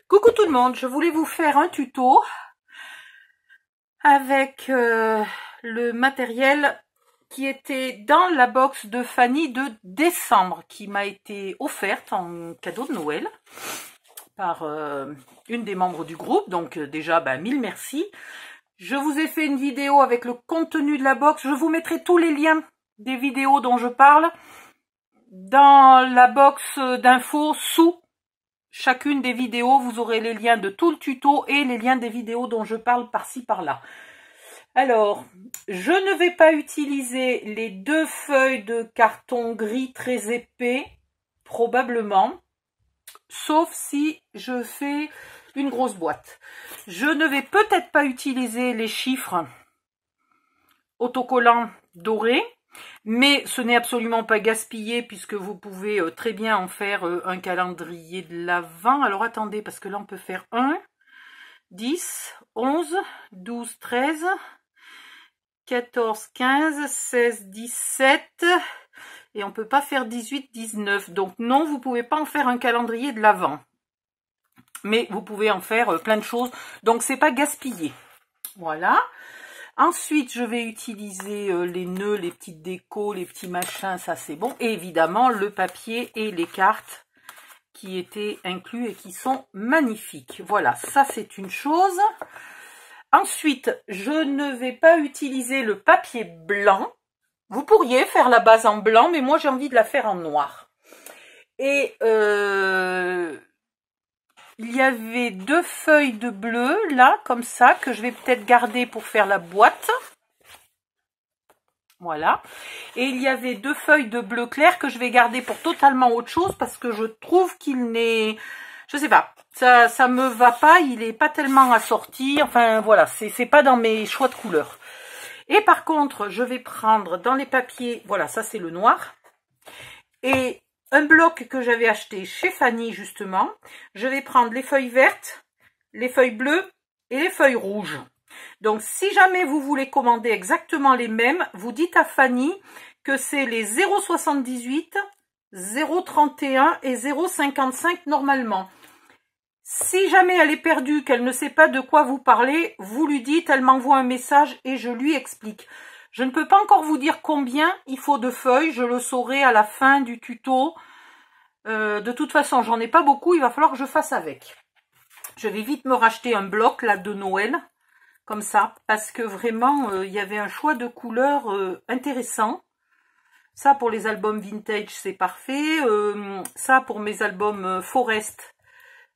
Coucou tout le monde, je voulais vous faire un tuto avec le matériel qui était dans la box de Fanny de décembre, qui m'a été offerte en cadeau de Noël par une des membres du groupe, donc déjà mille merci. Je vous ai fait une vidéo avec le contenu de la box, je vous mettrai tous les liens des vidéos dont je parle dans la box d'infos sous chacune des vidéos. Vous aurez les liens de tout le tuto et les liens des vidéos dont je parle par-ci par-là. Alors, je ne vais pas utiliser les deux feuilles de carton gris très épais, probablement, sauf si je fais une grosse boîte. Je ne vais peut-être pas utiliser les chiffres autocollants dorés, mais ce n'est absolument pas gaspillé puisque vous pouvez très bien en faire un calendrier de l'Avent. Alors attendez, parce que là on peut faire 1, 10, 11, 12, 13, 14, 15, 16, 17 et on peut pas faire 18, 19. Donc non, vous pouvez pas en faire un calendrier de l'Avent. Mais vous pouvez en faire plein de choses. Donc c'est pas gaspillé. Voilà. Ensuite, je vais utiliser les nœuds, les petites décos, les petits machins, ça c'est bon. Et évidemment, le papier et les cartes qui étaient inclus et qui sont magnifiques. Voilà, ça c'est une chose. Ensuite, je ne vais pas utiliser le papier blanc. Vous pourriez faire la base en blanc, mais moi j'ai envie de la faire en noir. Et il y avait deux feuilles de bleu, là, comme ça, que je vais peut-être garder pour faire la boîte. Voilà. Et il y avait deux feuilles de bleu clair que je vais garder pour totalement autre chose, parce que je trouve qu'il n'est... Je sais pas, ça me va pas, il est pas tellement assorti. Enfin, voilà, c'est pas dans mes choix de couleurs. Et par contre, je vais prendre dans les papiers... Voilà, ça c'est le noir. Et... un bloc que j'avais acheté chez Fanny justement, je vais prendre les feuilles vertes, les feuilles bleues et les feuilles rouges. Donc si jamais vous voulez commander exactement les mêmes, vous dites à Fanny que c'est les 0,78, 0,31 et 0,55 normalement. Si jamais elle est perdue, qu'elle ne sait pas de quoi vous parlez, vous lui dites, elle m'envoie un message et je lui explique. Je ne peux pas encore vous dire combien il faut de feuilles, je le saurai à la fin du tuto. De toute façon, j'en ai pas beaucoup, il va falloir que je fasse avec. Je vais vite me racheter un bloc là de Noël, comme ça, parce que vraiment, il y avait un choix de couleurs intéressant. Ça, pour les albums vintage, c'est parfait. Ça, pour mes albums Forest,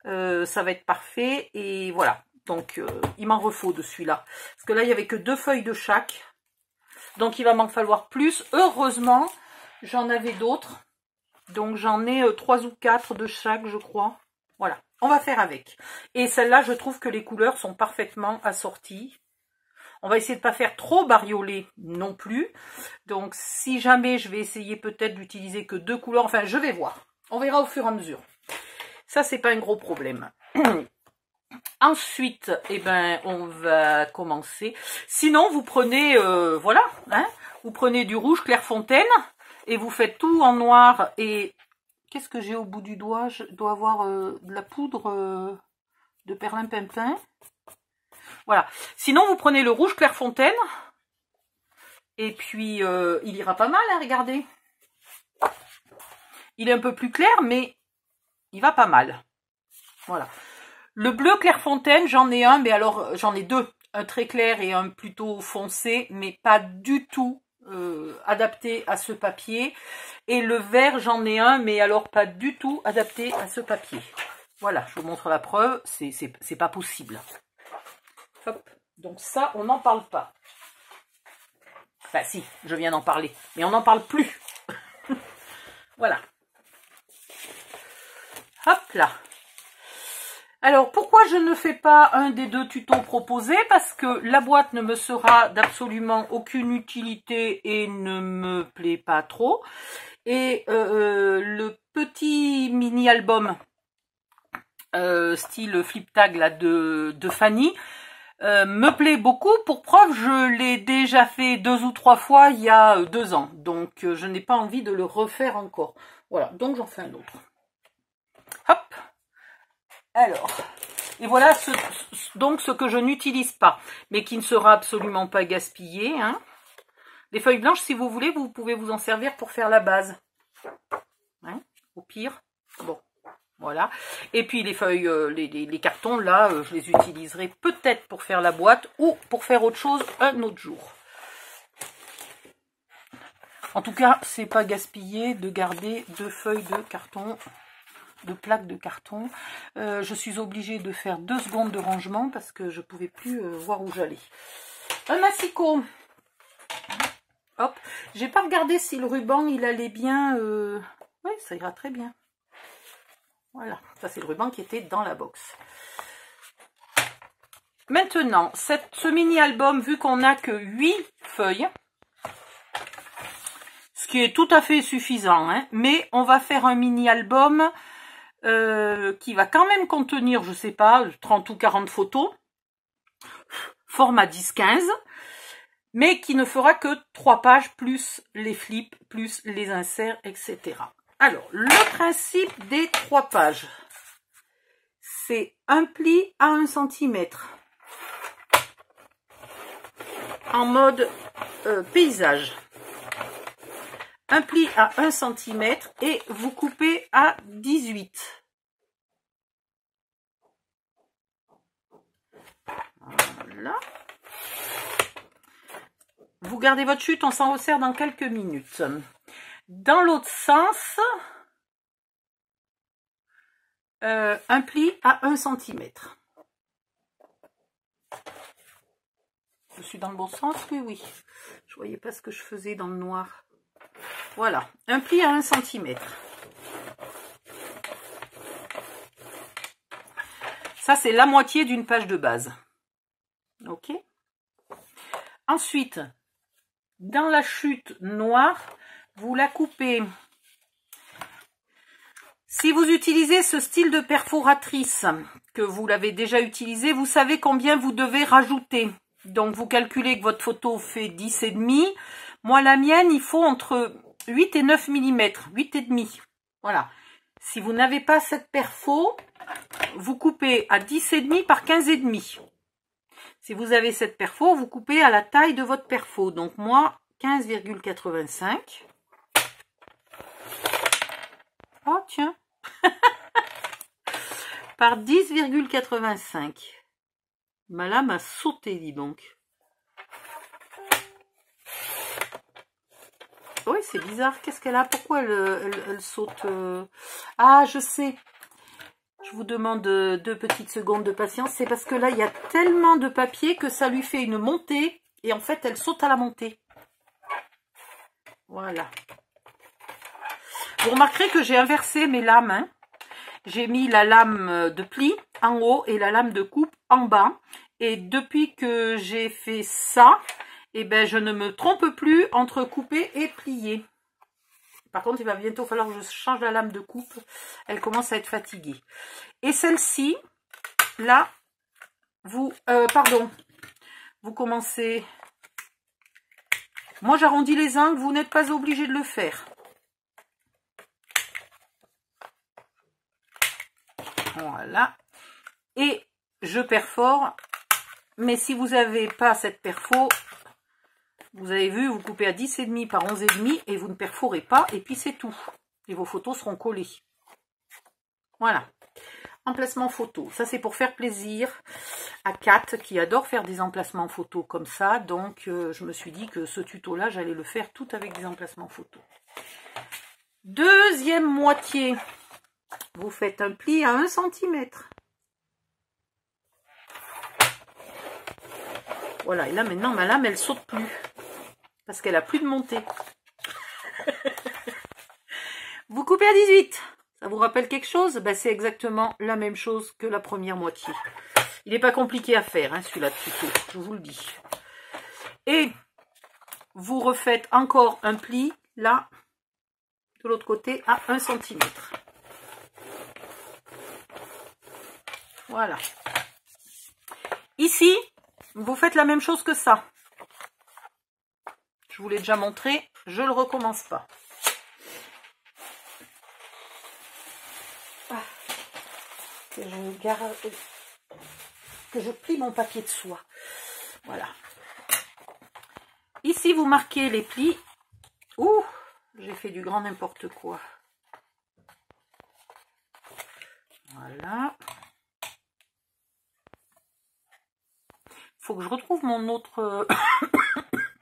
ça va être parfait. Et voilà, donc il m'en refaut de celui-là. Parce que là, il n'y avait que deux feuilles de chaque. Donc il va m'en falloir plus. Heureusement, j'en avais d'autres. Donc j'en ai 3 ou 4 de chaque, je crois. Voilà, on va faire avec. Et celle-là, je trouve que les couleurs sont parfaitement assorties. On va essayer de ne pas faire trop bariolé non plus. Donc si jamais, je vais essayer peut-être d'utiliser que 2 couleurs. Enfin, je vais voir. On verra au fur et à mesure. Ça, c'est pas un gros problème. Ensuite, on va commencer. Sinon, vous prenez, voilà, hein, vous prenez du rouge Clairefontaine et vous faites tout en noir. Et qu'est-ce que j'ai au bout du doigt? Je dois avoir de la poudre de perlimpinpin. Voilà. Sinon, vous prenez le rouge Clairefontaine et puis il ira pas mal, hein, regardez. Il est un peu plus clair, mais il va pas mal. Voilà. Le bleu Clairefontaine, j'en ai un, mais alors j'en ai deux. Un très clair et un plutôt foncé, mais pas du tout adapté à ce papier. Et le vert, j'en ai un, mais alors pas du tout adapté à ce papier. Voilà, je vous montre la preuve, c'est pas possible. Hop, donc ça, on n'en parle pas. Enfin si, je viens d'en parler, mais on n'en parle plus. Voilà. Hop là. Alors, pourquoi je ne fais pas un des deux tutos proposés? Parce que la boîte ne me sera d'absolument aucune utilité et ne me plaît pas trop. Et le petit mini-album style flip tag là, de Fanny me plaît beaucoup. Pour preuve, je l'ai déjà fait 2 ou 3 fois il y a 2 ans. Donc, je n'ai pas envie de le refaire encore. Voilà, donc j'en fais un autre. Hop. Alors, et voilà donc ce que je n'utilise pas, mais qui ne sera absolument pas gaspillé. Hein. Les feuilles blanches, si vous voulez, vous pouvez vous en servir pour faire la base. Hein, au pire. Bon, voilà. Et puis les feuilles, les cartons, là, je les utiliserai peut-être pour faire la boîte ou pour faire autre chose un autre jour. En tout cas, c'est pas gaspillé de garder 2 feuilles de carton, de plaques de carton. Je suis obligée de faire 2 secondes de rangement parce que je pouvais plus voir où j'allais. Un massicot. Hop, j'ai pas regardé si le ruban il allait bien. Oui, ça ira très bien. Voilà, ça c'est le ruban qui était dans la box. Maintenant, ce mini-album, vu qu'on n'a que 8 feuilles, ce qui est tout à fait suffisant, hein, mais on va faire un mini-album qui va quand même contenir, je sais pas, 30 ou 40 photos, format 10-15, mais qui ne fera que 3 pages, plus les flips, plus les inserts, etc. Alors, le principe des 3 pages, c'est un pli à 1 cm, en mode paysage. Un pli à 1 cm et vous coupez à 18. Voilà. Vous gardez votre chute, on s'en resserre dans quelques minutes. Dans l'autre sens, un pli à 1 cm. Je suis dans le bon sens, oui, oui. Je voyais pas ce que je faisais dans le noir. Voilà, un pli à 1 cm. Ça, c'est la moitié d'une page de base. Ok. Ensuite, dans la chute noire, vous la coupez. Si vous utilisez ce style de perforatrice, que vous l'avez déjà utilisé, vous savez combien vous devez rajouter. Donc, vous calculez que votre photo fait 10,5. Moi, la mienne, il faut entre 8 et 9 mm, 8,5. Voilà. Si vous n'avez pas cette perfo, vous coupez à 10,5 par 15,5. Si vous avez cette perfo, vous coupez à la taille de votre perfo. Donc, moi, 15,85. Oh, tiens. Par 10,85. Ma lame a sauté, dis donc. Oui, c'est bizarre. Qu'est-ce qu'elle a? Pourquoi elle saute? Ah, je sais. Je vous demande 2 petites secondes de patience. C'est parce que là, il y a tellement de papier que ça lui fait une montée. Et en fait, elle saute à la montée. Voilà. Vous remarquerez que j'ai inversé mes lames. Hein. J'ai mis la lame de pli en haut et la lame de coupe en bas. Et depuis que j'ai fait ça, eh ben, je ne me trompe plus entre couper et plier. Par contre, il va bientôt falloir que je change la lame de coupe. Elle commence à être fatiguée. Et celle-ci, là, vous commencez... Moi, j'arrondis les angles. Vous n'êtes pas obligé de le faire. Voilà. Et je perfore. Mais si vous n'avez pas cette perfo, vous avez vu, vous coupez à 10,5 par 11,5 et vous ne perforez pas. Et puis c'est tout. Et vos photos seront collées. Voilà. Emplacement photo. Ça, c'est pour faire plaisir à Kat qui adore faire des emplacements photos comme ça. Donc, je me suis dit que ce tuto-là, j'allais le faire tout avec des emplacements photos. Deuxième moitié. Vous faites un pli à 1 cm. Voilà, et là maintenant ma lame elle saute plus parce qu'elle a plus de montée. Vous coupez à 18. Ça vous rappelle quelque chose? Ben, c'est exactement la même chose que la première moitié. Il n'est pas compliqué à faire, hein, celui-là de tuto, je vous le dis. Et vous refaites encore un pli là de l'autre côté à 1 cm. Voilà. Ici, vous faites la même chose que ça. Je vous l'ai déjà montré, je ne le recommence pas. que je plie mon papier de soie. Voilà. Ici, vous marquez les plis. Ouh, j'ai fait du grand n'importe quoi. Voilà. Faut que je retrouve mon autre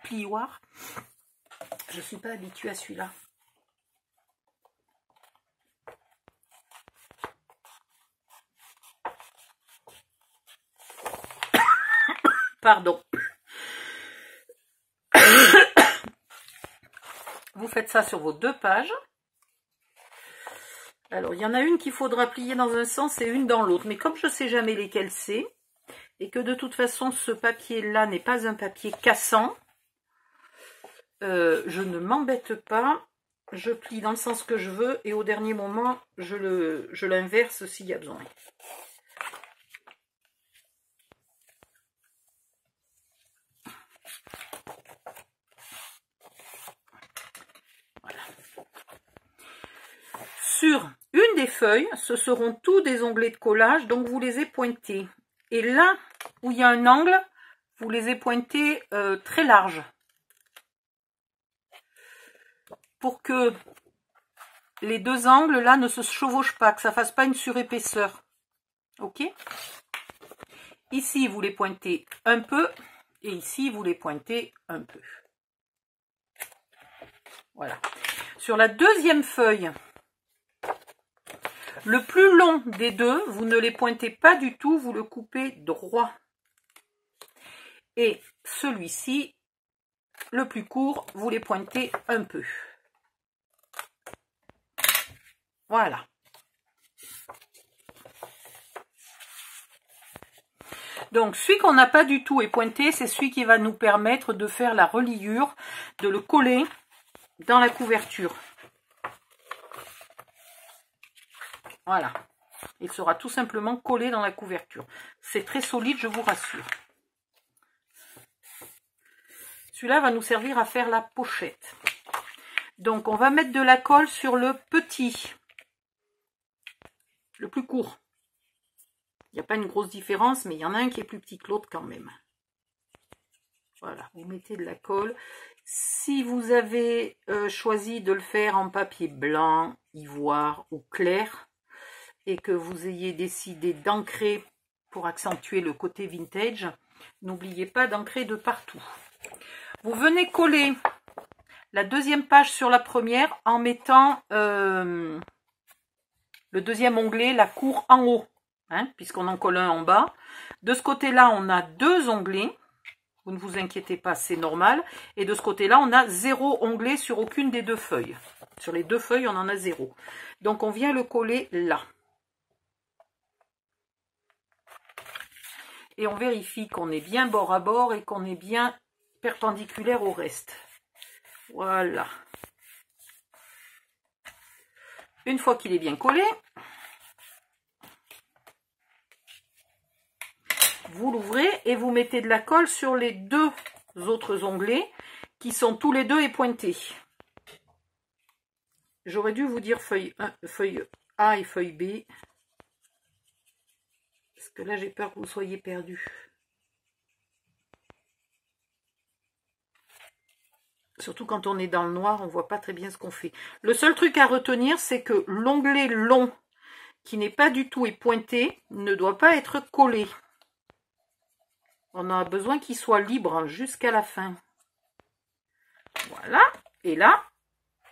plioir. Je ne suis pas habituée à celui-là. Pardon. Vous faites ça sur vos 2 pages. Alors, il y en a une qu'il faudra plier dans un sens et une dans l'autre. Mais comme je ne sais jamais lesquelles c'est, et que de toute façon, ce papier-là n'est pas un papier cassant, je ne m'embête pas. Je plie dans le sens que je veux et au dernier moment, je l'inverse s'il y a besoin. Voilà. Sur une des feuilles, ce seront tous des onglets de collage, donc vous les pointés. Et là où il y a un angle, vous les pointés très larges. Pour que les 2 angles là ne se chevauchent pas, que ça ne fasse pas une surépaisseur. Ok? Ici, vous les pointez un peu, et ici, vous les pointez un peu. Voilà. Sur la 2e feuille, le plus long des 2, vous ne les pointez pas du tout, vous le coupez droit. Et celui-ci, le plus court, vous les pointez un peu. Voilà. Donc, celui qu'on n'a pas du tout pointé, c'est celui qui va nous permettre de faire la reliure, de le coller dans la couverture. Voilà. Il sera tout simplement collé dans la couverture. C'est très solide, je vous rassure. Celui-là va nous servir à faire la pochette. Donc, on va mettre de la colle sur le petit. Le plus court. Il n'y a pas une grosse différence, mais il y en a un qui est plus petit que l'autre quand même. Voilà, vous mettez de la colle. Si vous avez choisi de le faire en papier blanc, ivoire ou clair, et que vous ayez décidé d'ancrer pour accentuer le côté vintage, n'oubliez pas d'ancrer de partout. Vous venez coller la 2e page sur la première en mettant le 2e onglet, la cour en haut, hein, puisqu'on en colle un en bas. De ce côté-là, on a 2 onglets. Vous ne vous inquiétez pas, c'est normal. Et de ce côté-là, on a 0 onglet sur aucune des 2 feuilles. Sur les 2 feuilles, on en a 0. Donc, on vient le coller là. Et on vérifie qu'on est bien bord à bord et qu'on est bien perpendiculaire au reste. Voilà. Une fois qu'il est bien collé, vous l'ouvrez et vous mettez de la colle sur les 2 autres onglets qui sont tous les 2 pointés. J'aurais dû vous dire feuille A et feuille B. Parce que là, j'ai peur que vous soyez perdus. Surtout quand on est dans le noir, on ne voit pas très bien ce qu'on fait. Le seul truc à retenir, c'est que l'onglet long qui n'est pas du tout pointé ne doit pas être collé. On a besoin qu'il soit libre jusqu'à la fin. Voilà. Et là,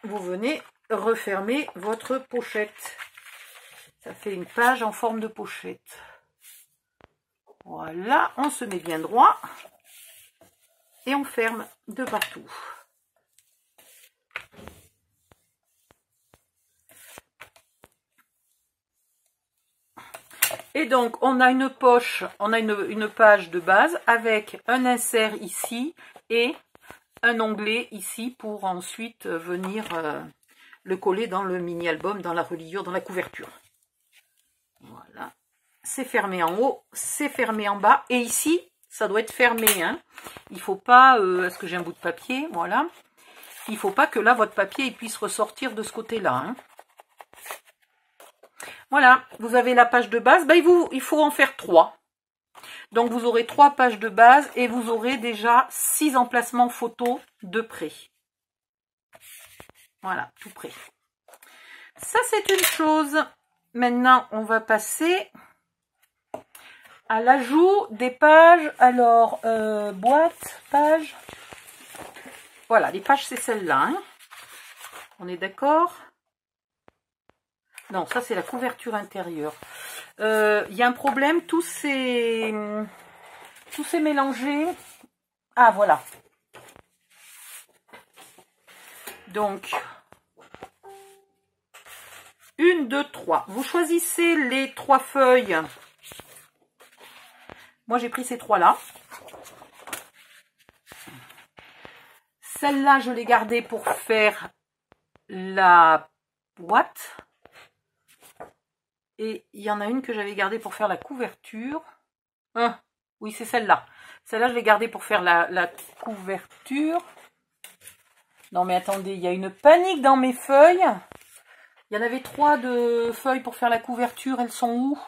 vous venez refermer votre pochette. Ça fait une page en forme de pochette. Voilà, on se met bien droit. Et on ferme de partout. Et donc, on a une poche, on a une page de base avec un insert ici et un onglet ici pour ensuite venir le coller dans le mini-album, dans la reliure, dans la couverture. Voilà. C'est fermé en haut, c'est fermé en bas. Et ici, ça doit être fermé. Hein. Il ne faut pas... est-ce que j'ai un bout de papier? Voilà. Il ne faut pas que là, votre papier il puisse ressortir de ce côté-là. Hein. Voilà, vous avez la page de base. Ben, il faut en faire 3. Donc, vous aurez 3 pages de base et vous aurez déjà 6 emplacements photos de près. Voilà, tout près. Ça, c'est une chose. Maintenant, on va passer à l'ajout des pages. Alors, boîte, page. Voilà, les pages, c'est celle-là. Hein. On est d'accord? Non, ça, c'est la couverture intérieure. Il y a un problème, tout s'est mélangé. Ah, voilà. Donc, 1, 2, 3. Vous choisissez les 3 feuilles. Moi, j'ai pris ces 3-là. Celle-là, je l'ai gardée pour faire la boîte. Et il y en a une que j'avais gardée pour faire la couverture. Oui, c'est celle-là. Celle-là, je l'ai gardée pour faire la couverture. Non, mais attendez, il y a une panique dans mes feuilles. Il y en avait 3 de feuilles pour faire la couverture. Elles sont où?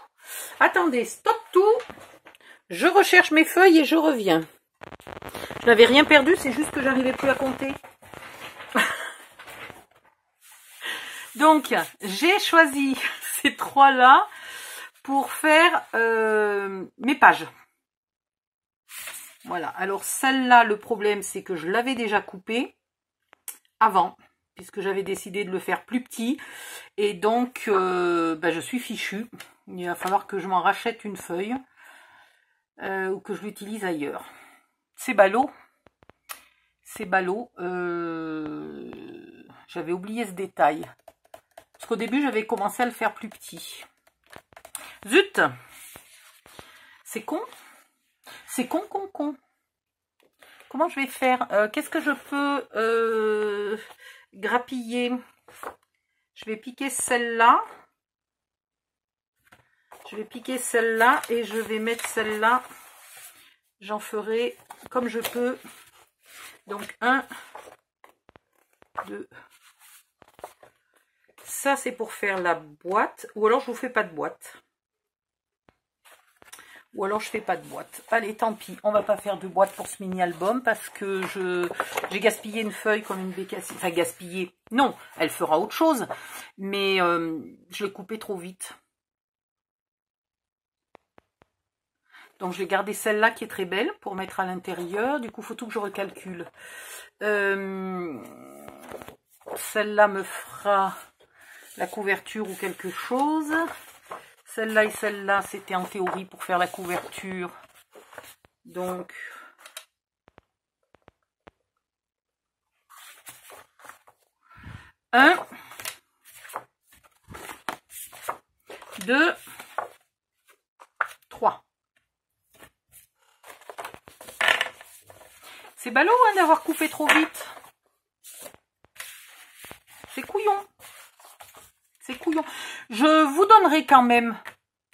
Attendez, stop tout. Je recherche mes feuilles et je reviens. Je n'avais rien perdu, c'est juste que j'arrivais plus à compter. Donc, j'ai choisi ces 3-là pour faire mes pages. Voilà. Alors, celle-là, le problème, c'est que je l'avais déjà coupée avant, puisque j'avais décidé de le faire plus petit. Et donc, je suis fichue. Il va falloir que je m'en rachète une feuille ou que je l'utilise ailleurs. C'est ballot. C'est ballot. J'avais oublié ce détail. Parce qu'au début, j'avais commencé à le faire plus petit. Zut! C'est con. C'est con. Comment je vais faire? Qu'est-ce que je peux grappiller? Je vais piquer celle-là. Je vais piquer celle-là et je vais mettre celle-là. J'en ferai comme je peux. Donc, 1, 2. Ça, c'est pour faire la boîte. Ou alors, je vous fais pas de boîte. Ou alors, je fais pas de boîte. Allez, tant pis. On va pas faire de boîte pour ce mini-album parce que j'ai gaspillé une feuille comme une bécassine. Enfin, gaspillé. Non, elle fera autre chose. Mais je l'ai coupée trop vite. Donc, je vais garder celle-là qui est très belle pour mettre à l'intérieur. Du coup, il faut tout que je recalcule. Celle-là me fera la couverture ou quelque chose. Celle-là et celle-là, c'était en théorie pour faire la couverture. Donc, un, 2, 3. C'est ballot hein, d'avoir coupé trop vite. C'est couillon. C'est couillon. Je vous donnerai quand même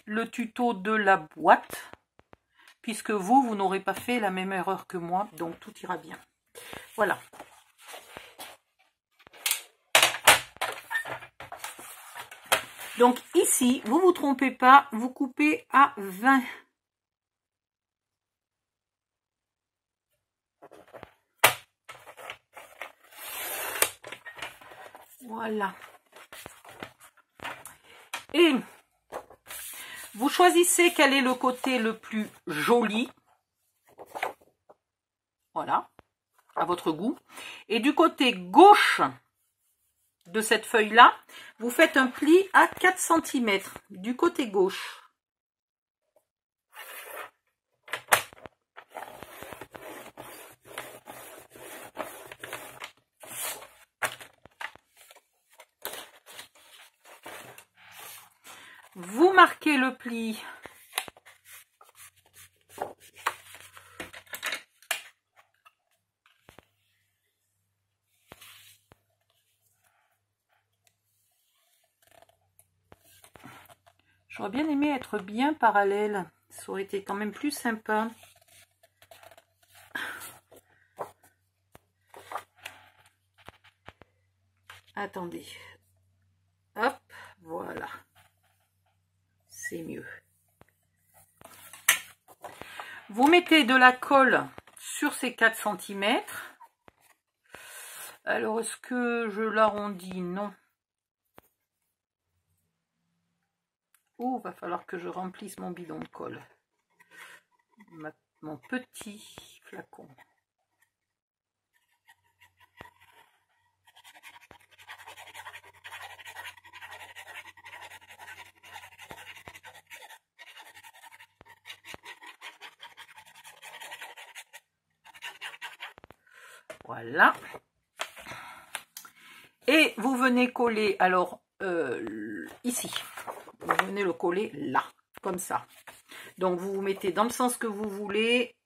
le tuto de la boîte. Puisque vous n'aurez pas fait la même erreur que moi. Donc tout ira bien. Voilà. Donc ici, vous ne vous trompez pas, vous coupez à 20. Voilà. Et vous choisissez quel est le côté le plus joli. Voilà, à votre goût. Et du côté gauche de cette feuille-là, vous faites un pli à 4 cm du côté gauche. Vous marquez le pli j'aurais bien aimé être bien parallèle, ça aurait été quand même plus sympa. Attendez, hop, voilà. c'est mieux. Vous mettez de la colle sur ces 4 cm. Alors, est-ce que je l'arrondis? Non. Oh, va falloir que je remplisse mon bidon de colle. Mon petit flacon. Voilà. Et vous venez coller, alors, ici. Vous venez le coller là, comme ça. Donc, vous vous mettez dans le sens que vous voulez,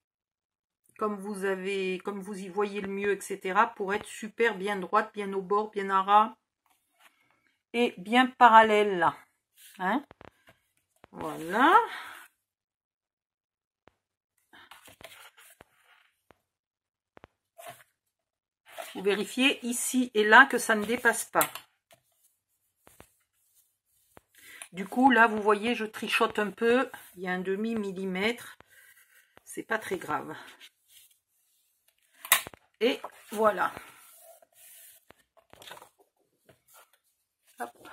comme vous y voyez le mieux, etc. pour être super bien droite, bien au bord, bien à ras. Et bien parallèle là. Hein? Voilà. Vous vérifiez ici et là que ça ne dépasse pas. Du coup, là, vous voyez, je trichote un peu. Il y a un demi-millimètre. C'est pas très grave. Et voilà. Hop.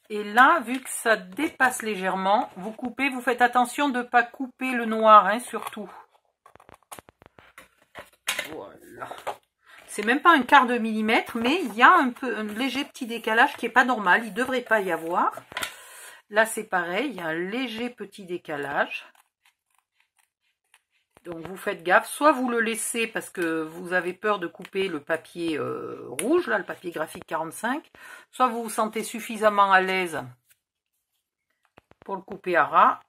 Et là, vu que ça dépasse légèrement, vous coupez. Vous faites attention de ne pas couper le noir, hein, surtout. Voilà. C'est même pas un quart de millimètre, mais il y a un léger petit décalage qui n'est pas normal. Il ne devrait pas y avoir. Là, c'est pareil. Il y a un léger petit décalage. Donc, vous faites gaffe. Soit vous le laissez parce que vous avez peur de couper le papier rouge, là, le papier graphique 45. Soit vous vous sentez suffisamment à l'aise pour le couper à ras.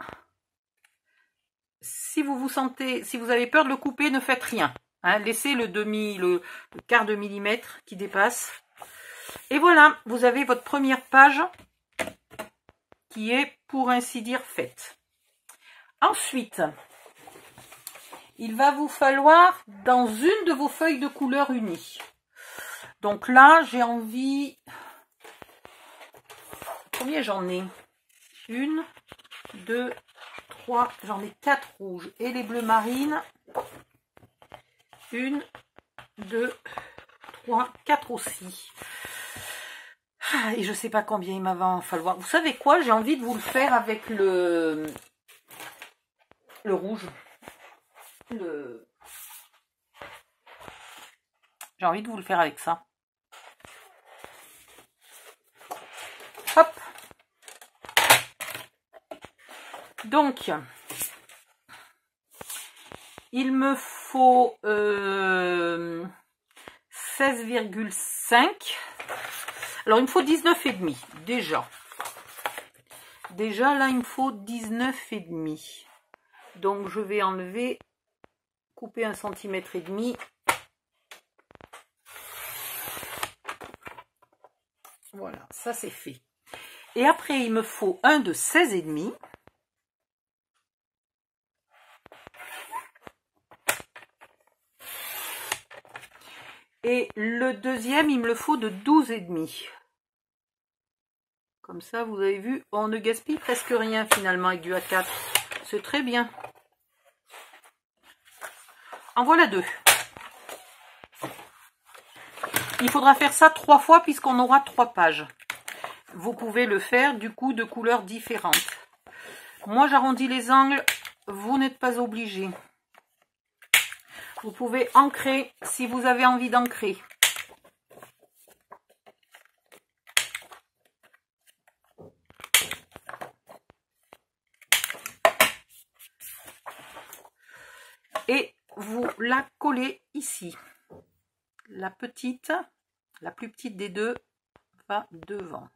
Si vous avez peur de le couper, ne faites rien. Hein, laissez le quart de millimètre qui dépasse. Et voilà, vous avez votre première page qui est, pour ainsi dire, faite. Ensuite, il va vous falloir dans une de vos feuilles de couleur unie. Donc là, j'ai envie... Combien j'en ai? 1, 2, 3, j'en ai 4 rouges. Et les bleus marines... 1, 2, 3, 4 aussi. Et je sais pas combien il va falloir. Vous savez quoi? J'ai envie de vous le faire avec le rouge. J'ai envie de vous le faire avec ça. Hop. Donc, il me faut 16,5. Alors, il me faut 19,5 déjà. Déjà, là, il me faut 19,5. Donc, je vais enlever, couper 1,5 cm. Voilà, ça c'est fait. Et après, il me faut un de 16,5. Et le deuxième, il me le faut de 12,5. Comme ça, vous avez vu, on ne gaspille presque rien finalement avec du A4. C'est très bien. En voilà 2. Il faudra faire ça 3 fois puisqu'on aura 3 pages. Vous pouvez le faire du coup de couleurs différentes. Moi, j'arrondis les angles. Vous n'êtes pas obligé. Vous pouvez ancrer si vous avez envie d'ancrer. Et vous la collez ici. La plus petite des deux va devant.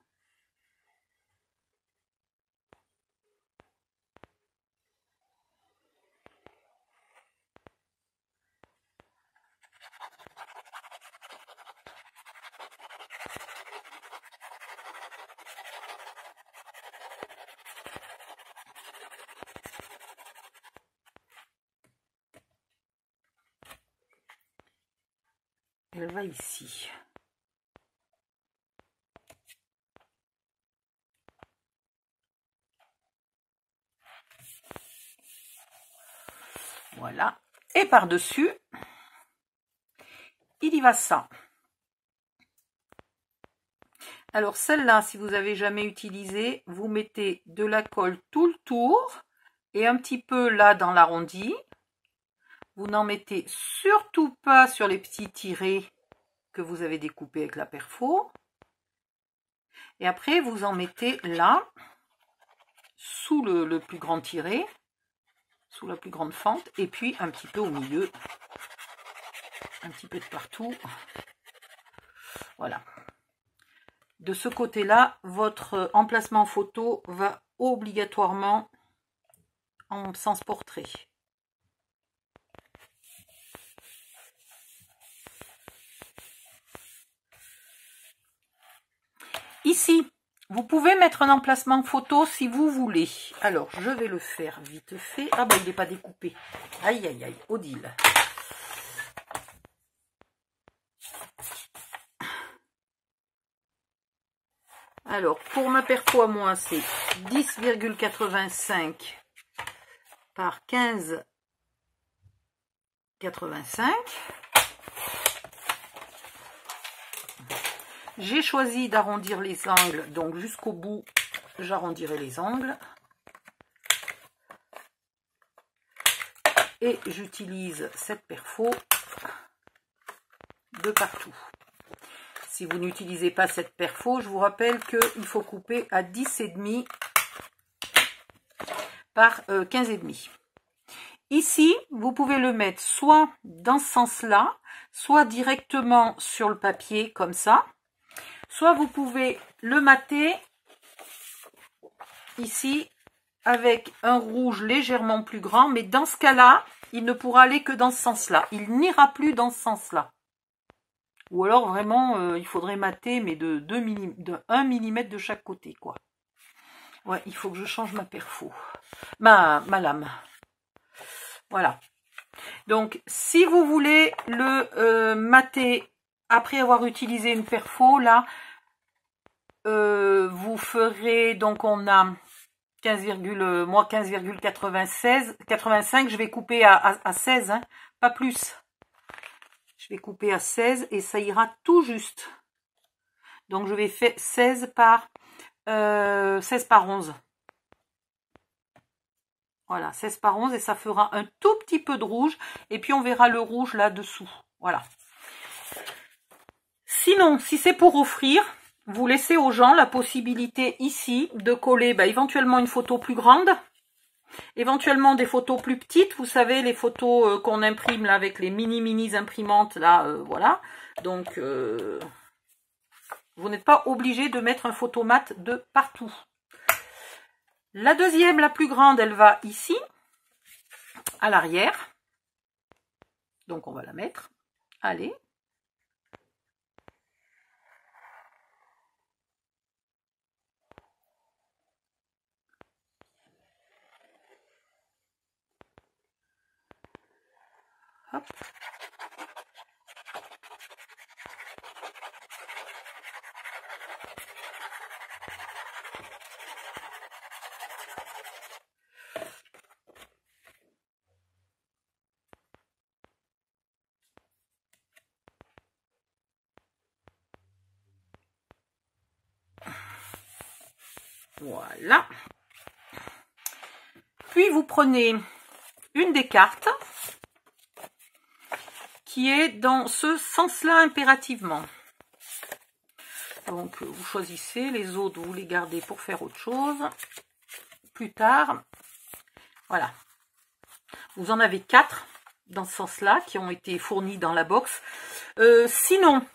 Elle va ici. Voilà. Et par-dessus, il y va ça. Alors celle-là, si vous n'avez jamais utilisé, vous mettez de la colle tout le tour et un petit peu là dans l'arrondi. Vous n'en mettez surtout pas sur les petits tirets que vous avez découpés avec la perfo. Et après, vous en mettez là, sous le plus grand tiret, sous la plus grande fente, et puis un petit peu au milieu, un petit peu de partout. Voilà. De ce côté-là, votre emplacement photo va obligatoirement en sens portrait. Ici, vous pouvez mettre un emplacement photo si vous voulez. Alors, je vais le faire vite fait. Ah ben, il n'est pas découpé. Aïe, aïe, aïe, Odile. Alors, pour ma perfo à moi, c'est 10,85 par 15,85. J'ai choisi d'arrondir les angles, donc jusqu'au bout, j'arrondirai les angles. Et j'utilise cette perfo de partout. Si vous n'utilisez pas cette perfo, je vous rappelle qu'il faut couper à 10,5 par 15,5. Ici, vous pouvez le mettre soit dans ce sens-là, soit directement sur le papier comme ça. Soit vous pouvez le mater ici avec un rouge légèrement plus grand, mais dans ce cas-là, il ne pourra aller que dans ce sens-là. Il n'ira plus dans ce sens-là. Ou alors vraiment, il faudrait mater, mais de 1 mm de chaque côté, quoi. Ouais, il faut que je change ma perfo. Ma lame. Voilà. Donc, si vous voulez le mater après avoir utilisé une perfo, là, vous ferez, donc on a 15,85, je vais couper à 16, hein, pas plus. Je vais couper à 16 et ça ira tout juste. Donc je vais faire 16 par 11. Voilà, 16 par 11 et ça fera un tout petit peu de rouge. Et puis on verra le rouge là-dessous. Voilà. Sinon, si c'est pour offrir, vous laissez aux gens la possibilité ici de coller éventuellement une photo plus grande, éventuellement des photos plus petites. Vous savez, les photos qu'on imprime là avec les mini imprimantes là, voilà. Donc, vous n'êtes pas obligé de mettre un photomat de partout. La deuxième, la plus grande, elle va ici, à l'arrière. Donc, on va la mettre. Allez. Hop. Voilà. Puis vous prenez une des cartes qui est dans ce sens-là impérativement. Donc vous choisissez, les autres vous les gardez pour faire autre chose plus tard. Voilà. Vous en avez 4 dans ce sens-là qui ont été fournis dans la box. Sinon,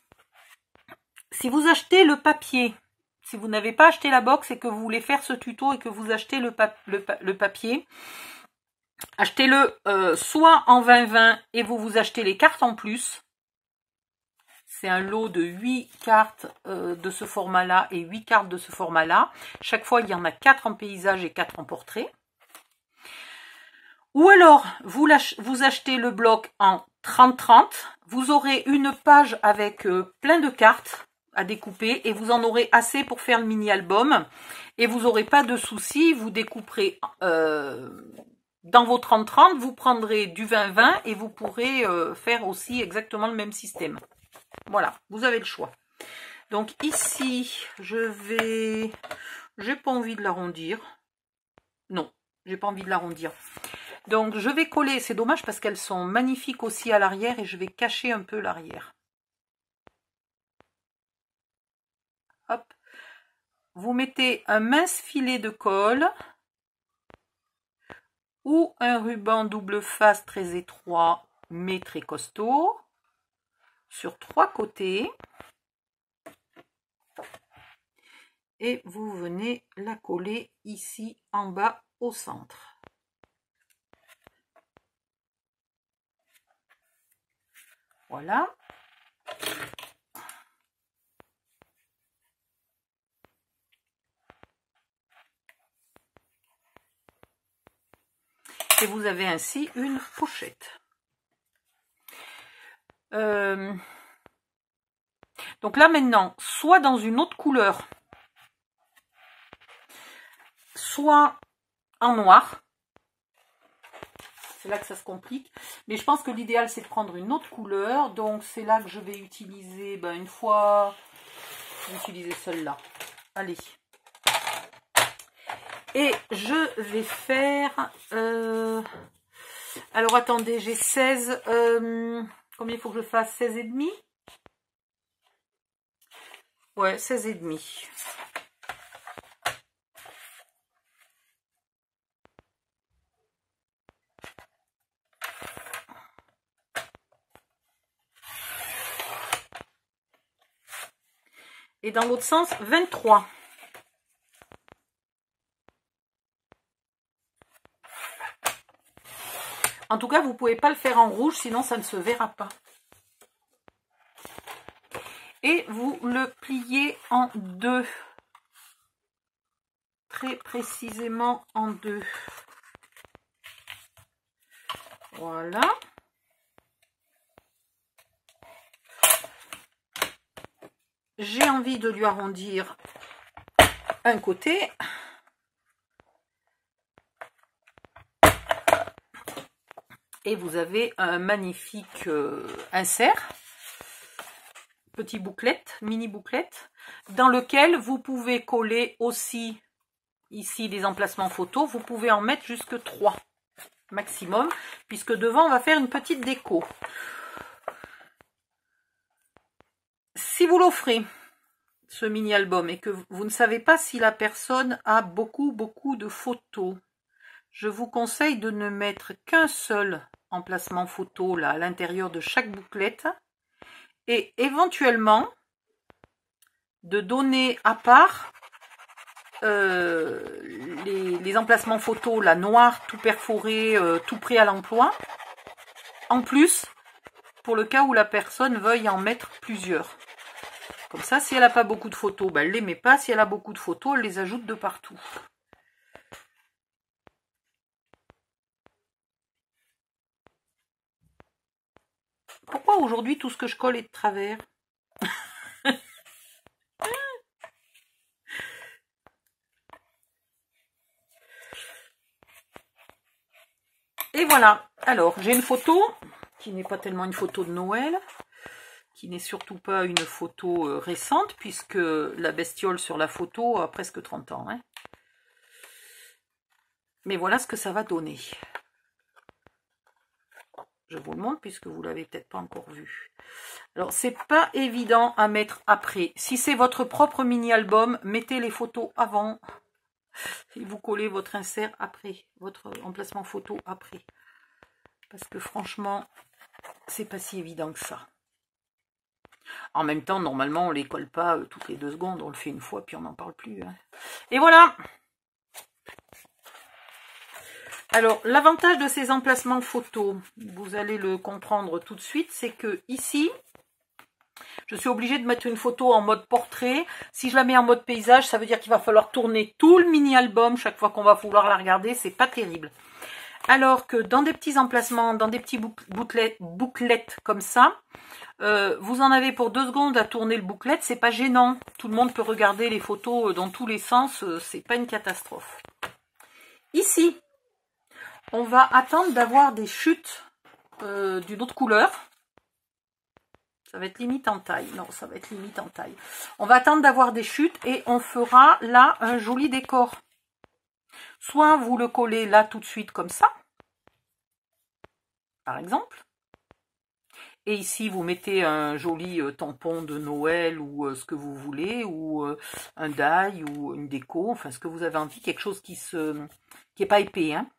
si vous achetez le papier, si vous n'avez pas acheté la box et que vous voulez faire ce tuto et que vous achetez le papier, achetez-le soit en 20-20 et vous achetez les cartes en plus. C'est un lot de 8 cartes de ce format-là et 8 cartes de ce format-là. Chaque fois, il y en a 4 en paysage et 4 en portrait. Ou alors, vous achetez le bloc en 30-30. Vous aurez une page avec plein de cartes à découper et vous en aurez assez pour faire le mini-album. Et vous n'aurez pas de soucis, vous découperez dans vos 30-30, vous prendrez du 20-20 et vous pourrez faire aussi exactement le même système. Voilà, vous avez le choix. Donc ici, j'ai pas envie de l'arrondir. Non, j'ai pas envie de l'arrondir. Donc je vais coller, c'est dommage parce qu'elles sont magnifiques aussi à l'arrière et je vais cacher un peu l'arrière. Hop. Vous mettez un mince filet de colle ou un ruban double face très étroit mais très costaud sur 3 côtés et vous venez la coller ici en bas au centre. Voilà. Et vous avez ainsi une pochette. Donc là maintenant, soit dans une autre couleur, soit en noir. C'est là que ça se complique. Mais je pense que l'idéal c'est de prendre une autre couleur. Donc c'est là que je vais utiliser, une fois, je vais utiliser celle-là. Allez. Et je vais faire... alors attendez, j'ai 16... combien il faut que je fasse? 16 et demi? Ouais, 16 et demi. Et dans l'autre sens, 23. En tout cas, vous ne pouvez pas le faire en rouge, sinon ça ne se verra pas. Et vous le pliez en deux. Très précisément en deux. Voilà. J'ai envie de lui arrondir un côté. Et vous avez un magnifique insert, petite bouclette, mini bouclette, dans lequel vous pouvez coller aussi ici des emplacements photos. Vous pouvez en mettre jusque 3 maximum, puisque devant on va faire une petite déco. Si vous l'offrez, ce mini album, et que vous ne savez pas si la personne a beaucoup de photos, je vous conseille de ne mettre qu'un seul emplacement photo là à l'intérieur de chaque bouclette et éventuellement de donner à part les emplacements photos là noirs tout perforés, tout prêt à l'emploi, en plus pour le cas où la personne veuille en mettre plusieurs. Comme ça, si elle n'a pas beaucoup de photos, elle ne les met pas. Si elle a beaucoup de photos, elle les ajoute de partout. Pourquoi aujourd'hui tout ce que je colle est de travers? Et voilà. Alors, j'ai une photo qui n'est pas tellement une photo de Noël, qui n'est surtout pas une photo récente, puisque la bestiole sur la photo a presque 30 ans. Hein. Mais voilà ce que ça va donner. Je vous le montre puisque vous ne l'avez peut-être pas encore vu. Alors, c'est pas évident à mettre après. Si c'est votre propre mini-album, mettez les photos avant et vous collez votre insert après, votre emplacement photo après. Parce que franchement, c'est pas si évident que ça. En même temps, normalement, on les colle pas toutes les 2 secondes. On le fait une fois, puis on n'en parle plus. Hein. Et voilà. Alors, l'avantage de ces emplacements photos, vous allez le comprendre tout de suite, c'est que ici, je suis obligée de mettre une photo en mode portrait. Si je la mets en mode paysage, ça veut dire qu'il va falloir tourner tout le mini-album chaque fois qu'on va vouloir la regarder. C'est pas terrible. Alors que dans des petits emplacements, dans des petits bouclettes comme ça, vous en avez pour 2 secondes à tourner le bouclette, c'est pas gênant. Tout le monde peut regarder les photos dans tous les sens, c'est pas une catastrophe. Ici, on va attendre d'avoir des chutes d'une autre couleur. Ça va être limite en taille. Non, ça va être limite en taille. On va attendre d'avoir des chutes et on fera là un joli décor. Soit vous le collez là tout de suite comme ça, par exemple. Et ici, vous mettez un joli tampon de Noël ou ce que vous voulez, ou un die ou une déco, enfin ce que vous avez envie, quelque chose qui est pas épais, hein.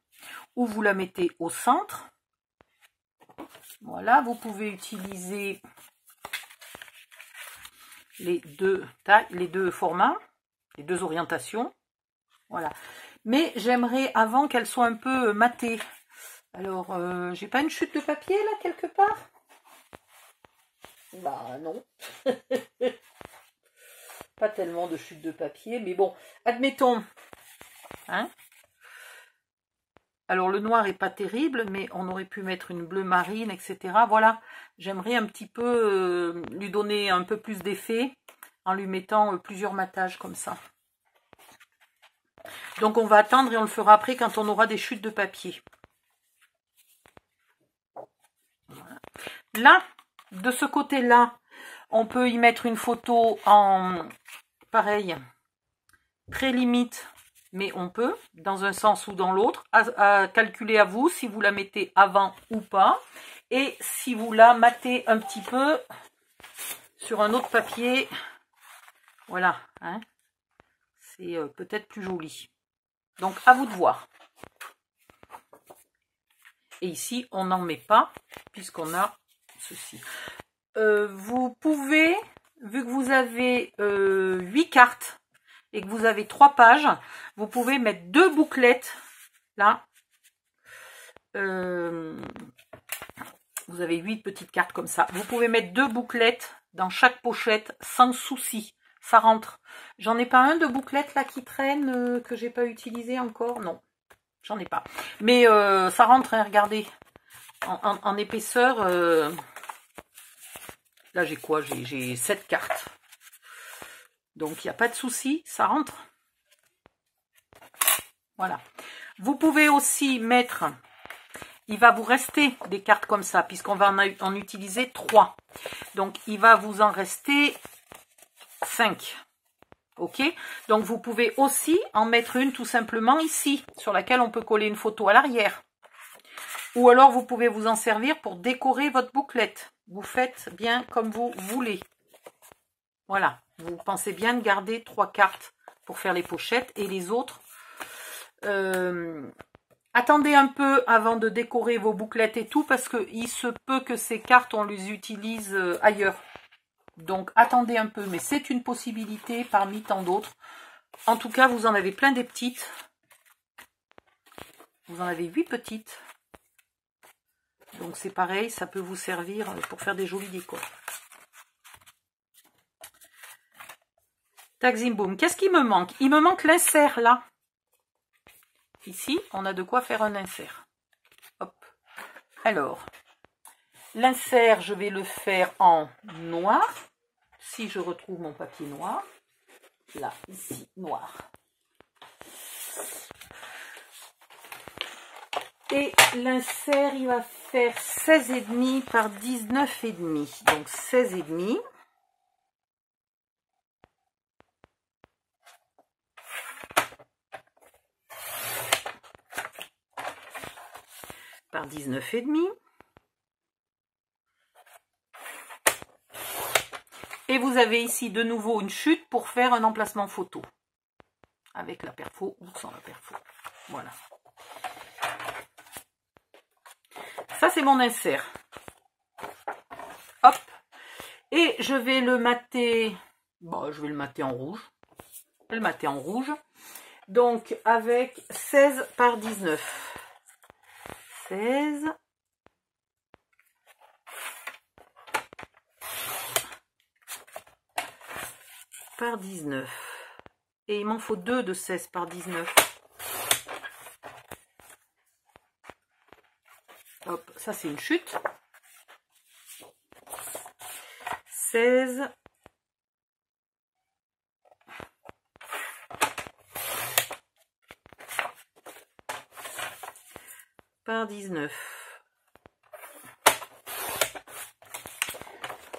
Ou vous la mettez au centre. Voilà, vous pouvez utiliser les deux formats, les deux orientations. Voilà. Mais j'aimerais avant qu'elle soit un peu matée. Alors, j'ai pas une chute de papier là quelque part? Bah non. Pas tellement de chute de papier, mais bon, admettons. Hein? Alors le noir est pas terrible, mais on aurait pu mettre une bleue marine, etc. Voilà, j'aimerais un petit peu lui donner un peu plus d'effet en lui mettant plusieurs matages comme ça. Donc on va attendre et on le fera après quand on aura des chutes de papier. Voilà. Là, de ce côté-là, on peut y mettre une photo en pareil, très limite. Mais on peut, dans un sens ou dans l'autre, à calculer à vous si vous la mettez avant ou pas. Et si vous la matez un petit peu sur un autre papier, voilà, hein, c'est peut-être plus joli. Donc, à vous de voir. Et ici, on n'en met pas, puisqu'on a ceci. Vous pouvez, vu que vous avez 8 cartes, et que vous avez 3 pages, vous pouvez mettre 2 bouclettes là. Vous avez 8 petites cartes comme ça. Vous pouvez mettre 2 bouclettes dans chaque pochette sans souci. Ça rentre. J'en ai pas un de bouclettes là qui traîne que j'ai pas utilisé encore. Non, j'en ai pas. Mais ça rentre, hein, regardez. En épaisseur. Là j'ai quoi? J'ai 7 cartes. Donc, il n'y a pas de souci, ça rentre. Voilà. Vous pouvez aussi mettre, il va vous rester des cartes comme ça, puisqu'on va en utiliser 3. Donc, il va vous en rester 5. Ok? Donc, vous pouvez aussi en mettre une tout simplement ici, sur laquelle on peut coller une photo à l'arrière. Ou alors, vous pouvez vous en servir pour décorer votre bouclette. Vous faites bien comme vous voulez. Voilà. Vous pensez bien de garder 3 cartes pour faire les pochettes et les autres. Attendez un peu avant de décorer vos bouclettes et tout parce qu'il se peut que ces cartes, on les utilise ailleurs. Donc attendez un peu, mais c'est une possibilité parmi tant d'autres. En tout cas, vous en avez plein des petites. Vous en avez 8 petites. Donc c'est pareil, ça peut vous servir pour faire des jolis décors. Tac, zim, boum. Qu'est-ce qui me manque? Il me manque l'insert là. Ici, on a de quoi faire un insert. Hop. Alors, l'insert, je vais le faire en noir. Si je retrouve mon papier noir. Là, ici, noir. Et l'insert, il va faire 16,5 par 19,5. Donc 16,5. Par 19,5. Et vous avez ici de nouveau une chute pour faire un emplacement photo. Avec la perfo ou sans la perfo. Voilà. Ça, c'est mon insert. Hop. Et je vais le mater. Bon, je vais le mater en rouge. Je vais le mater en rouge. Donc, avec 16 par 19. 16. Par 19. Et il m'en faut 2 de 16 par 19. Hop, ça c'est une chute. 16. par 19.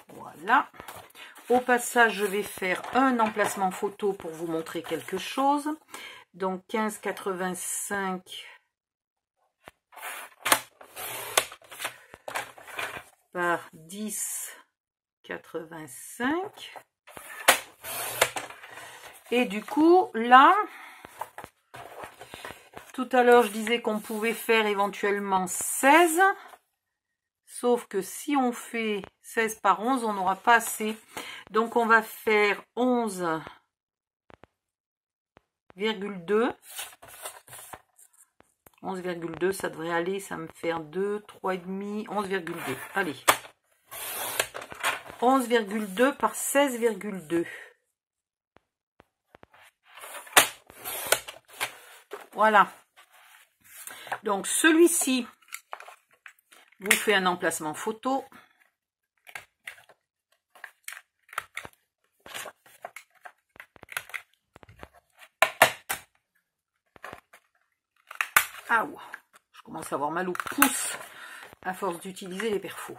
Voilà. Au passage, je vais faire un emplacement photo pour vous montrer quelque chose. Donc 15,85 par 10,85. Et du coup, là, tout à l'heure, je disais qu'on pouvait faire éventuellement 16. Sauf que si on fait 16 par 11, on n'aura pas assez. Donc, on va faire 11,2. 11,2, ça devrait aller. Ça me fait 2, 3,5, 11,2. Allez. 11,2 par 16,2. Voilà. Donc, celui-ci vous fait un emplacement photo. Ah ouais, je commence à avoir mal au pouce à force d'utiliser les perfos.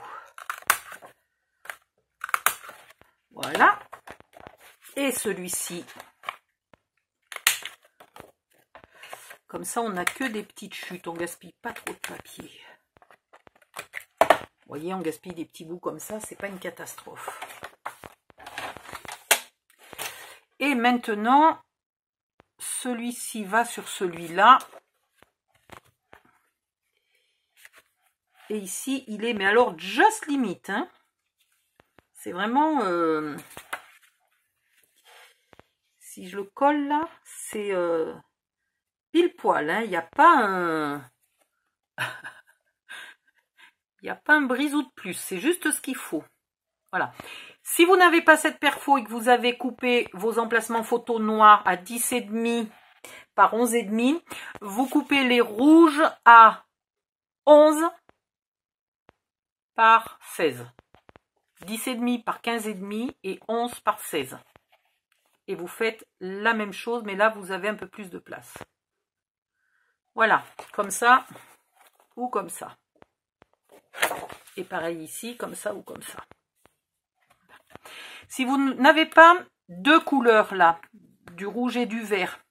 Voilà. Et celui-ci. Comme ça, on n'a que des petites chutes. On gaspille pas trop de papier. Vous voyez, on gaspille des petits bouts comme ça. C'est pas une catastrophe. Et maintenant, celui-ci va sur celui-là. Et ici, il est, mais alors, just limite. Hein. C'est vraiment... si je le colle là, c'est pile poil. Hein. Il n'y a pas un... il n'y a pas un brisou de plus. C'est juste ce qu'il faut. Voilà. Si vous n'avez pas cette perfo et que vous avez coupé vos emplacements photos noirs à 10,5 par 11,5, vous coupez les rouges à 11 par 16. 10,5 par 15,5 et 11 par 16. Et vous faites la même chose, mais là, vous avez un peu plus de place. Voilà, comme ça ou comme ça. Et pareil ici, comme ça ou comme ça. Si vous n'avez pas deux couleurs là, du rouge et du vert,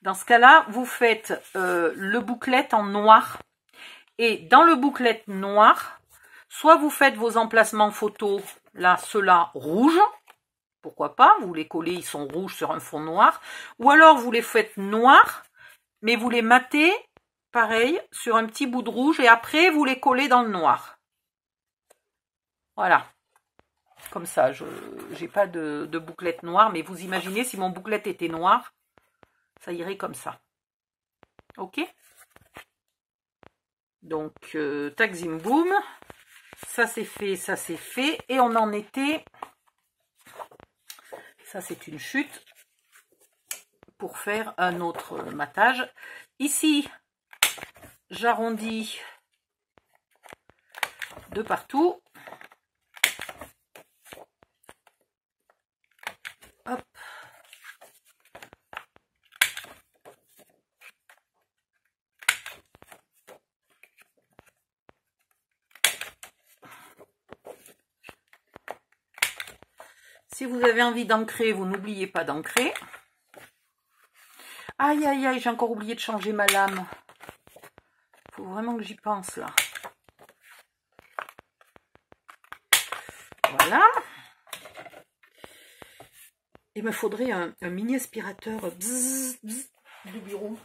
dans ce cas-là, vous faites le bouclette en noir. Et dans le bouclette noir, soit vous faites vos emplacements photos, là, ceux-là, rouges. Pourquoi pas, vous les collez, ils sont rouges sur un fond noir. Ou alors, vous les faites noirs, mais vous les matez, pareil, sur un petit bout de rouge. Et après, vous les collez dans le noir. Voilà. Comme ça, je n'ai pas de bouclette noire, mais vous imaginez, si mon bouclette était noir, ça irait comme ça. Ok? Donc, tac, zim, boum. Ça, c'est fait, ça, c'est fait. Et on en était... Ça, c'est une chute pour faire un autre matage. Ici, j'arrondis de partout. Hop. Si vous avez envie d'ancrer, vous n'oubliez pas d'ancrer. Aïe, aïe, aïe, j'ai encore oublié de changer ma lame. Il faut vraiment que j'y pense, là. Voilà. Il me faudrait un mini aspirateur du bureau.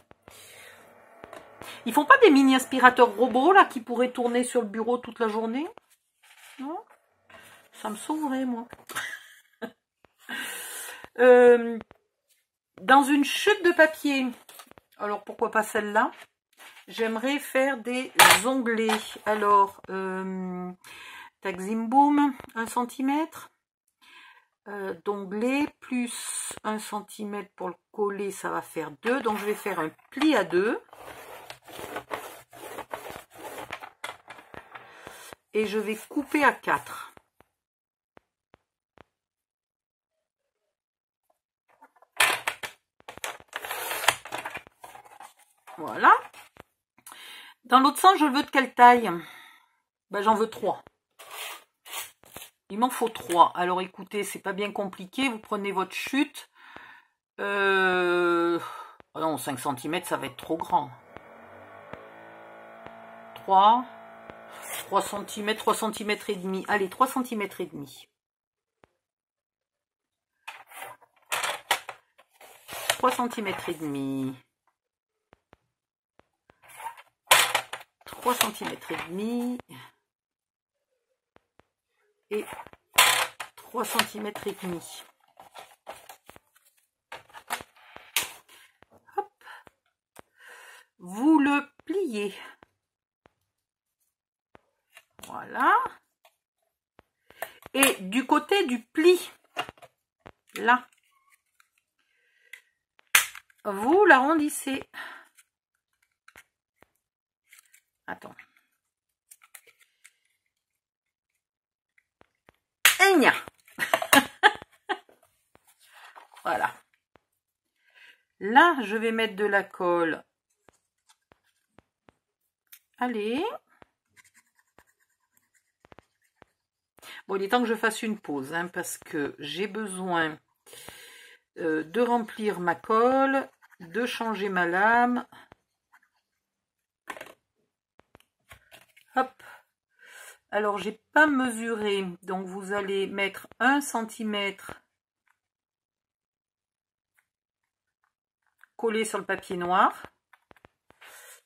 Ils font pas des mini aspirateurs robots, là, qui pourraient tourner sur le bureau toute la journée? Non? Ça me sauverait, moi. Dans une chute de papier, alors pourquoi pas celle-là, j'aimerais faire des onglets. Alors, tac zim boum, 1 cm d'onglet plus 1 cm pour le coller, ça va faire 2. Donc je vais faire un pli à 2. Et je vais couper à 4. Voilà. Dans l'autre sens, je le veux de quelle taille? Ben, j'en veux 3. Il m'en faut 3. Alors écoutez, c'est pas bien compliqué. Vous prenez votre chute. Oh non, 5 cm, ça va être trop grand. 3 cm, 3 cm et demi. Allez, 3 cm et demi. 3 cm et demi. 3 cm et demi. Et 3 cm et demi. Hop. Vous le pliez. Voilà. Et du côté du pli, là, vous l'arrondissez. Attends. Voilà. Là, je vais mettre de la colle. Allez. Bon, il est temps que je fasse une pause, hein, parce que j'ai besoin de remplir ma colle, de changer ma lame. Hop. Alors, j'ai pas mesuré, donc vous allez mettre 1 cm collé sur le papier noir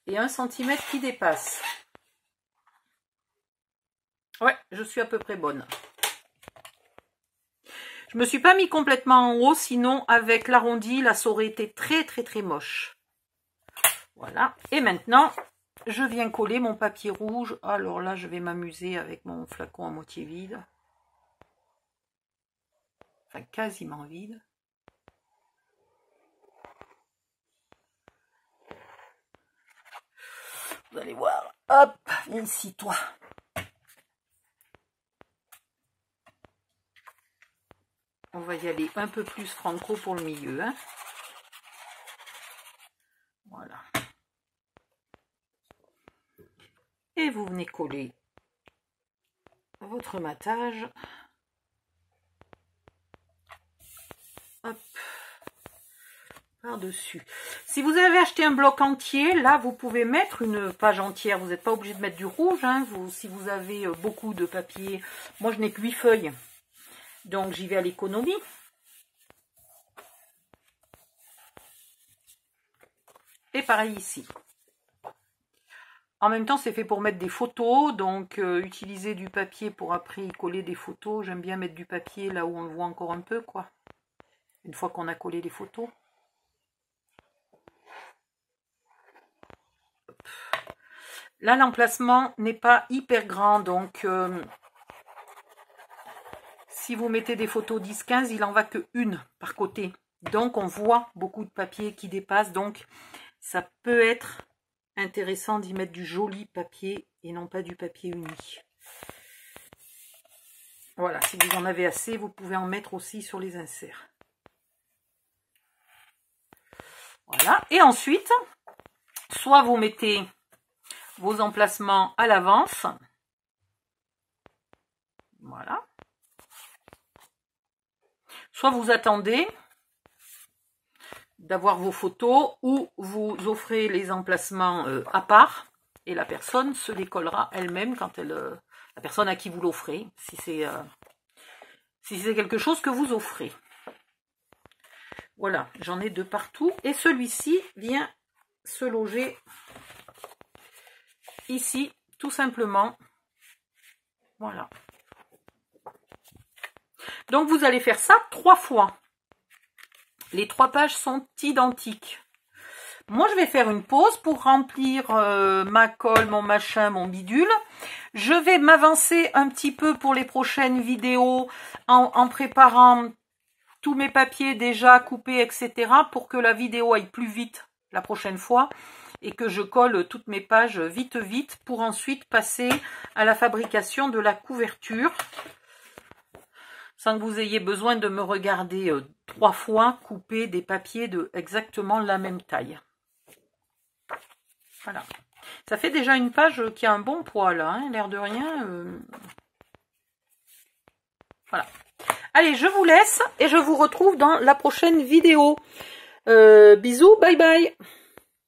et 1 cm qui dépasse. Ouais, je suis à peu près bonne. Je me suis pas mis complètement en haut, sinon avec l'arrondi, là, ça aurait été très moche. Voilà. Et maintenant, je viens coller mon papier rouge. Alors là, je vais m'amuser avec mon flacon à moitié vide. Enfin, quasiment vide. Vous allez voir. Hop, viens ici, toi. On va y aller un peu plus franco pour le milieu. Hein. Voilà. Et vous venez coller votre matage. Hop. Par-dessus. Si vous avez acheté un bloc entier, là, vous pouvez mettre une page entière. Vous n'êtes pas obligé de mettre du rouge. Hein. Si vous avez beaucoup de papier. Moi, je n'ai que 8 feuilles. Donc, j'y vais à l'économie. Et pareil ici. En même temps, c'est fait pour mettre des photos. Donc, utiliser du papier pour après y coller des photos. J'aime bien mettre du papier là où on le voit encore un peu, quoi. Une fois qu'on a collé les photos. Là, l'emplacement n'est pas hyper grand. Donc, si vous mettez des photos 10-15, il en va que une par côté. Donc, on voit beaucoup de papier qui dépasse. Donc, ça peut être intéressant d'y mettre du joli papier et non pas du papier uni. Voilà, si vous en avez assez, vous pouvez en mettre aussi sur les inserts. Voilà, et ensuite, soit vous mettez vos emplacements à l'avance. Voilà. Soit vous attendez d'avoir vos photos ou vous offrez les emplacements à part et la personne se les collera elle-même quand la personne à qui vous l'offrez, si c'est quelque chose que vous offrez. Voilà, j'en ai de partout et celui-ci vient se loger ici, tout simplement. Voilà. Donc, vous allez faire ça 3 fois. Les 3 pages sont identiques. Moi, je vais faire une pause pour remplir ma colle, mon machin, mon bidule. Je vais m'avancer un petit peu pour les prochaines vidéos en préparant tous mes papiers déjà coupés, etc. pour que la vidéo aille plus vite la prochaine fois et que je colle toutes mes pages vite pour ensuite passer à la fabrication de la couverture. Sans que vous ayez besoin de me regarder 3 fois couper des papiers de exactement la même taille. Voilà. Ça fait déjà une page qui a un bon poids là, hein, l'air de rien. Voilà. Allez, je vous laisse et je vous retrouve dans la prochaine vidéo. Bisous, bye bye.